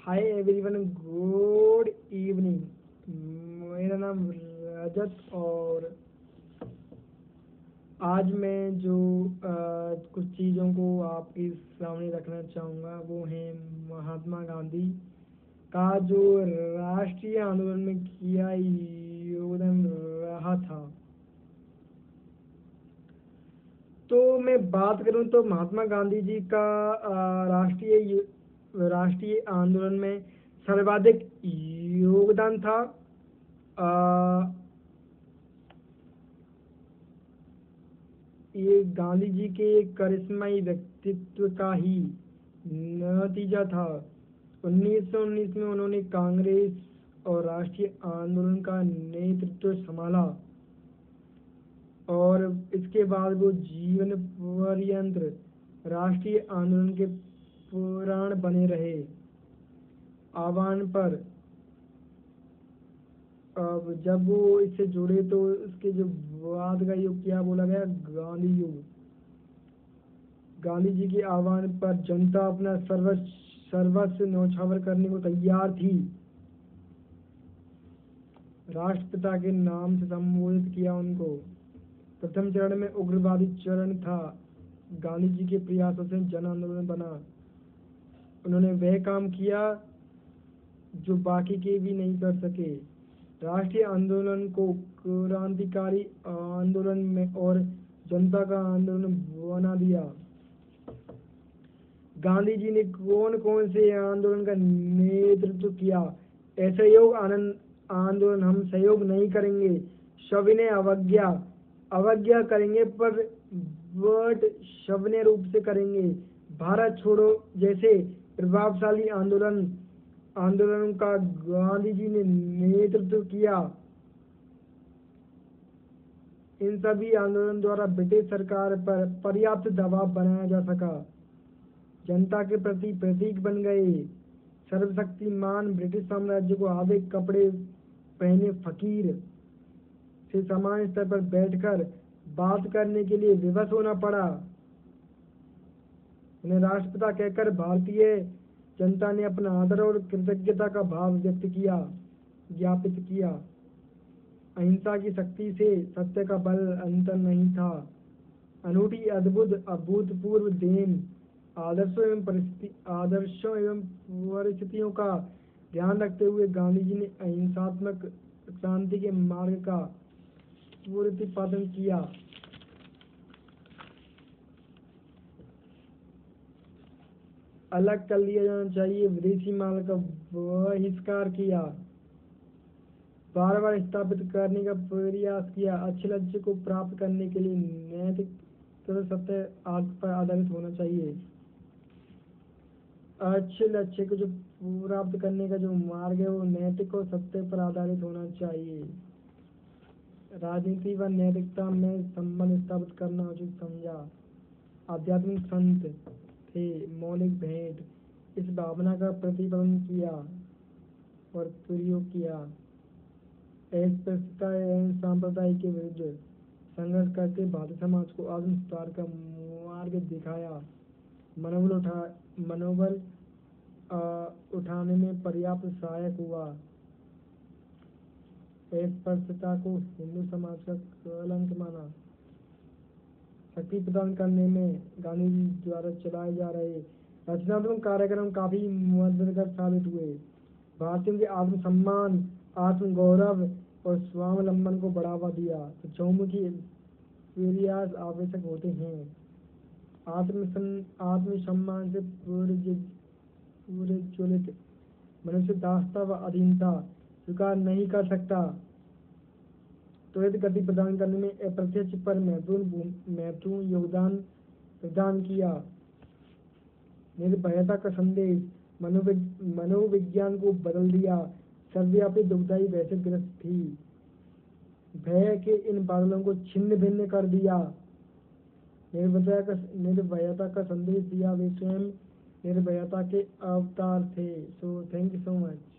Hi everyone, good evening. मेरा नाम रजत और आज मैं जो कुछ चीज़ों को आपके सामने रखना चाहूँगा वो है महात्मा गांधी का जो राष्ट्रीय आंदोलन में किया योगदान रहा था। तो मैं बात करूं तो महात्मा गांधी जी का राष्ट्रीय आंदोलन में सर्वाधिक योगदान था। ये गांधी जी के करिश्माई व्यक्तित्व का ही नतीजा था। 1919 में उन्होंने कांग्रेस और राष्ट्रीय आंदोलन का नेतृत्व संभाला और इसके बाद वो जीवन पर्यंत राष्ट्रीय आंदोलन के पुराण बने रहे। आह्वान पर अब जब वो इससे जुड़े तो उसके जो बाद का युग क्या बोला गया, गांधी युग। गांधी जी के आह्वान पर जनता अपना सर्वस्व न्यौछावर करने को तैयार थी। राष्ट्रपिता के नाम से संबोधित किया उनको। प्रथम चरण में उग्रवादी चरण था। गांधी जी के प्रयासों से जन आंदोलन बना। उन्होंने वह काम किया जो बाकी के भी नहीं कर सके। राष्ट्रीय आंदोलन को क्रांतिकारी आंदोलन में और जनता का आंदोलन बना दिया। गांधी जी ने कौन कौन से आंदोलन का नेतृत्व किया? असहयोग आंदोलन हम सहयोग नहीं करेंगे, सविनय अवज्ञा करेंगे पर वट सविनय रूप से करेंगे। भारत छोड़ो जैसे प्रभावशाली आंदोलन का गांधी जी ने नेतृत्व किया। इन सभी आंदोलन द्वारा ब्रिटिश सरकार पर पर्याप्त दबाव बनाया जा सका। जनता के प्रति प्रतीक बन गए। सर्वशक्तिमान ब्रिटिश साम्राज्य को आधे कपड़े पहने फकीर से समान स्तर पर बैठकर बात करने के लिए विवश होना पड़ा। उन्हें राष्ट्रपिता कहकर भारतीय जनता ने अपना आदर और कृतज्ञता का भाव ज्ञापित किया। अहिंसा की शक्ति से सत्य का बल अंतर नहीं था। अनूठी अद्भुत अभूतपूर्व देन आदर्शों एवं परिस्थितियों का ध्यान रखते हुए गांधी जी ने अहिंसात्मक क्रांति के मार्ग का प्रतिपादन किया। अलग कर लिया जाना चाहिए, विदेशी माल का बहिष्कार किया, बार बार स्थापित करने का प्रयास किया। अच्छे लक्ष्य को प्राप्त करने के लिए नैतिक तथा सत्य पर आधारित होना चाहिए। अच्छे लक्ष्य को जो प्राप्त करने का जो मार्ग है वो नैतिक और सत्य पर आधारित होना चाहिए। राजनीति व नैतिकता में संबंध स्थापित करना उचित समझा। आध्यात्मिक संत थे, मौलिक भेंट इस भावना का प्रतिपादन किया और प्रयोग किया। अस्पृश्यता एवं सांप्रदायिक के विरुद्ध संघर्ष करके भारतीय समाज को आत्म सुधार का मार्ग दिखाया। मनोबल उठाने में पर्याप्त सहायक हुआ। अस्पृश्यता को हिंदू समाज का कलंक माना। शक्ति प्रदान करने में गांधी जी द्वारा चलाए जा रहे रचनात्मक कार्यक्रम काफी मददगार साबित हुए। भारतीयों के आत्मसम्मान, आत्मगौरव और स्वावलंबन को बढ़ावा दिया। तो चहुमुखी प्रयास आवश्यक होते हैं। आत्मसम्मान से प्रज्वलित मनुष्य दासता व अधीनता स्वीकार नहीं कर सकता। त्वरित गति प्रदान करने में अप्रत्यक्ष पर महत्वपूर्ण योगदान प्रदान किया। निर्भयता का संदेश मनोविज्ञान को बदल दिया। सर्वव्यापी दुखदायी दहशतग्रस्त थी। भय के इन बादलों को छिन्न भिन्न कर दिया। निर्भयता का संदेश दिया। वे स्वयं निर्भयता के अवतार थे। So thank you so much.